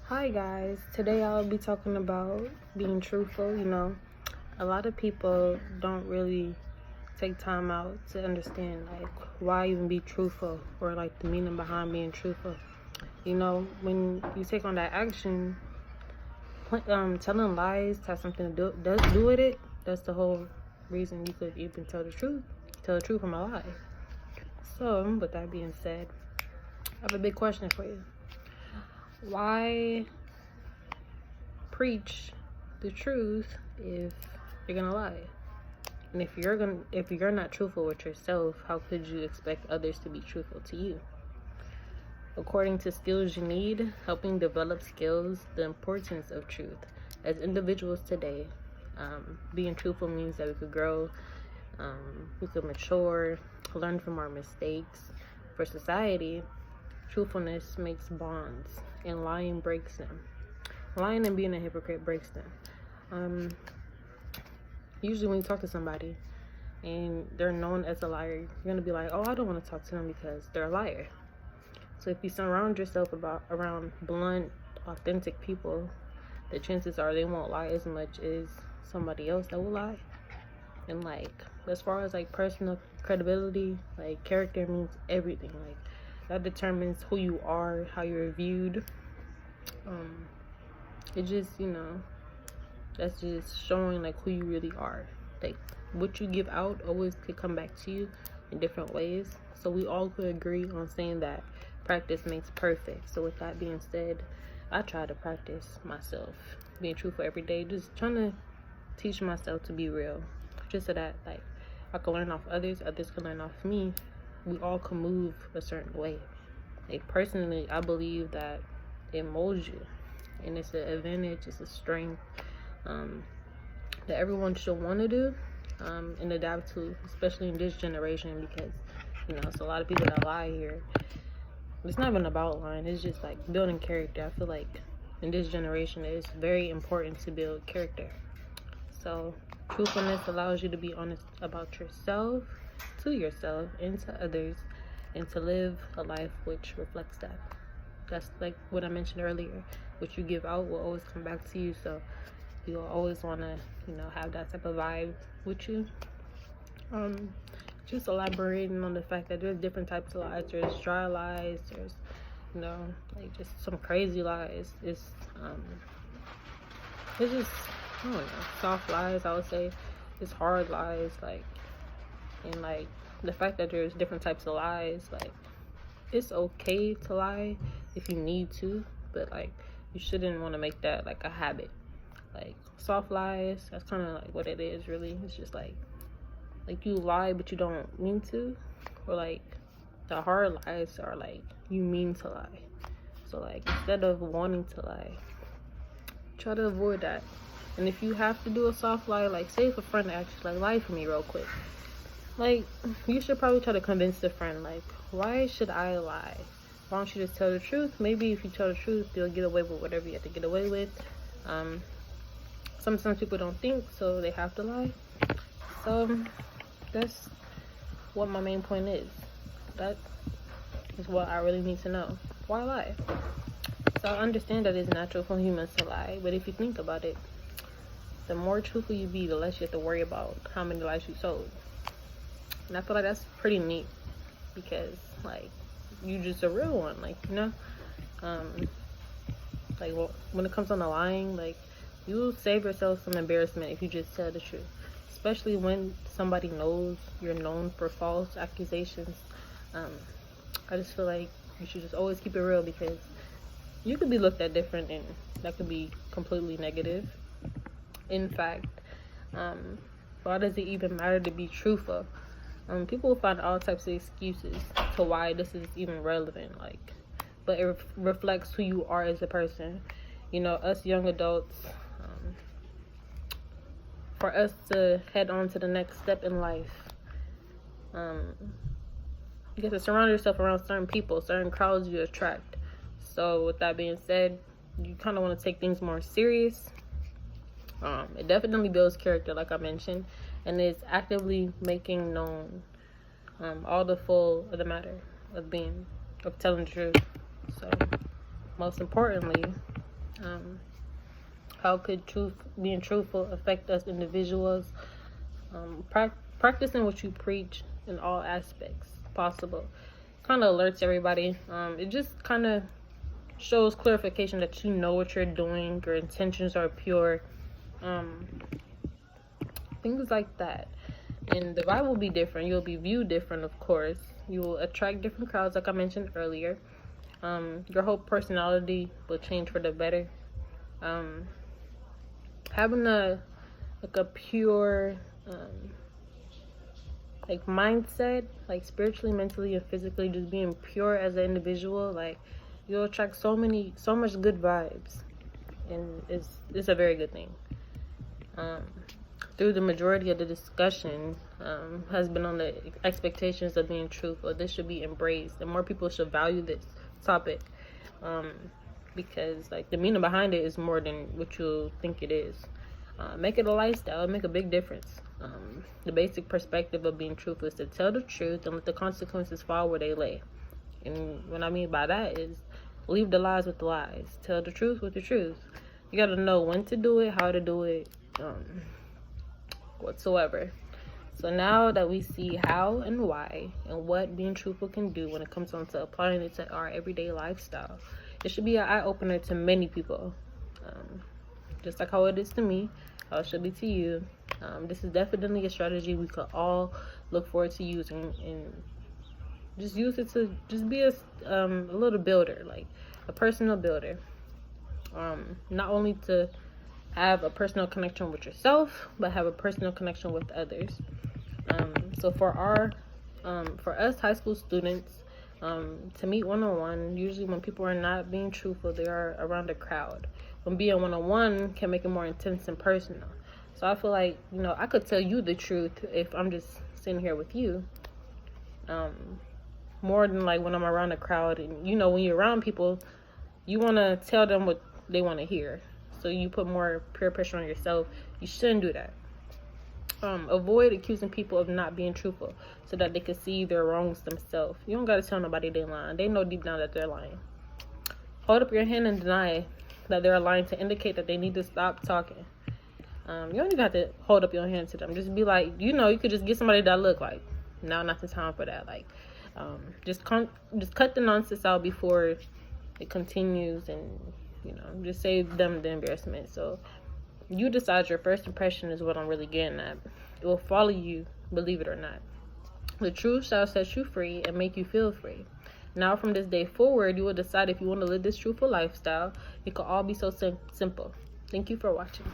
Hi guys, today I'll be talking about being truthful. A lot of people don't really take time out to understand like why even be truthful or like the meaning behind being truthful. When you take on that action, telling lies has something to do with it. That's the whole reason you could even tell the truth from a lie. So with that being said, I have a big question for you. Why preach the truth if you're gonna lie? And if you're not truthful with yourself, how could you expect others to be truthful to you? According to Skills You Need, helping develop skills, the importance of truth. As individuals today, being truthful means that we could grow, we could mature, learn from our mistakes. For society, truthfulness makes bonds, and lying breaks them. Lying and being a hypocrite breaks them. Usually when you talk to somebody and they're known as a liar, you're going to be like, oh, I don't want to talk to them because they're a liar. So if you surround yourself around blunt, authentic people, the chances are they won't lie as much as somebody else that will lie. And like, as far as like personal credibility, like character means everything. Like that determines who you are, how you're viewed. It just, that's just showing like who you really are. Like what you give out always could come back to you in different ways. So we all could agree on saying that practice makes perfect. So with that being said, I try to practice myself being truthful every day, just trying to teach myself to be real, just so that like I can learn off others can learn off me. We all can move a certain way. Like personally, I believe that it molds you, and it's an advantage, it's a strength that everyone should want to do and adapt to, especially in this generation, because it's a lot of people that lie here. It's not even about lying, it's just like building character. I feel like in this generation it's very important to build character. So truthfulness allows you to be honest about yourself, to yourself and to others, and to live a life which reflects that. That's like what I mentioned earlier. What you give out will always come back to you. So you'll always want to, have that type of vibe with you. Just elaborating on the fact that there's different types of lies. There's dry lies. There's, like just some crazy lies. It's just, I don't know, soft lies, I would say. It's hard lies, and like the fact that there's different types of lies, like it's okay to lie if you need to, but like you shouldn't want to make that like a habit. Like soft lies, that's kind of like what it is really. It's just like you lie but you don't mean to, or like the hard lies are like you mean to lie. So like instead of wanting to lie, try to avoid that. And if you have to do a soft lie, like say if a friend asks like lie for me real quick, like you should probably try to convince the friend like, why should I lie? Why don't you just tell the truth? Maybe if you tell the truth, you'll get away with whatever you have to get away with. Sometimes people don't think, so they have to lie. So that's what my main point is. That is what I really need to know. Why lie? So I understand that it's natural for humans to lie, but if you think about it, the more truthful you be, the less you have to worry about how many lies you told. And I feel like that's pretty neat, because like you just a real one, like like when it comes on the lying, like you'll save yourself some embarrassment if you just tell the truth, especially when somebody knows you're known for false accusations. I just feel like you should just always keep it real, because you could be looked at different and that could be completely negative. In fact, why does it even matter to be truthful? People will find all types of excuses to why this is even relevant, like, but it reflects who you are as a person. Us young adults, for us to head on to the next step in life, you have to surround yourself around certain people, certain crowds you attract. So with that being said, you kind of want to take things more serious. It definitely builds character, like I mentioned, and it's actively making known all the full of the matter of telling the truth. So most importantly, How could being truthful affect us individuals? Practicing what you preach in all aspects possible kind of alerts everybody. It just kind of shows clarification that you know what you're doing, your intentions are pure, things like that. And the vibe will be different. You'll be viewed different, of course. You will attract different crowds, like I mentioned earlier. Your whole personality will change for the better. Having a pure like mindset, like spiritually, mentally, and physically, just being pure as an individual, like you'll attract so much good vibes, and it's a very good thing. Through the majority of the discussion has been on the expectations of being truthful. This should be embraced, and more people should value this topic, because like the meaning behind it is more than what you think it is. Make it a lifestyle. Make a big difference. The basic perspective of being truthful is to tell the truth and let the consequences fall where they lay. And what I mean by that is leave the lies with the lies. Tell the truth with the truth. You got to know when to do it, how to do it, whatsoever. So now that we see how and why and what being truthful can do when it comes on to applying it to our everyday lifestyle, it should be an eye-opener to many people. Just like how it is to me, how it should be to you. This is definitely a strategy we could all look forward to using, and just use it to just be a little builder, like a personal builder. Not only to have a personal connection with yourself, but have a personal connection with others. So for us high school students, to meet one-on-one, usually when people are not being truthful, they are around a crowd. When being one-on-one can make it more intense and personal. So I feel like, I could tell you the truth if I'm just sitting here with you, more than like when I'm around a crowd. And when you're around people, you want to tell them what they want to hear, so you put more peer pressure on yourself. You shouldn't do that. Avoid accusing people of not being truthful so that they can see their wrongs themselves. You don't got to tell nobody they're lying. They know deep down that they're lying. Hold up your hand and deny that they're lying to indicate that they need to stop talking. You don't even have to hold up your hand to them. Just be like, you could just get somebody that look like, now not the time for that. Like, just cut the nonsense out before it continues, and just save them the embarrassment. So you decide. Your first impression is what I'm really getting at. It will follow you, believe it or not. The truth shall set you free and make you feel free. Now from this day forward, you will decide if you want to live this truthful lifestyle. It could all be so simple. Thank you for watching.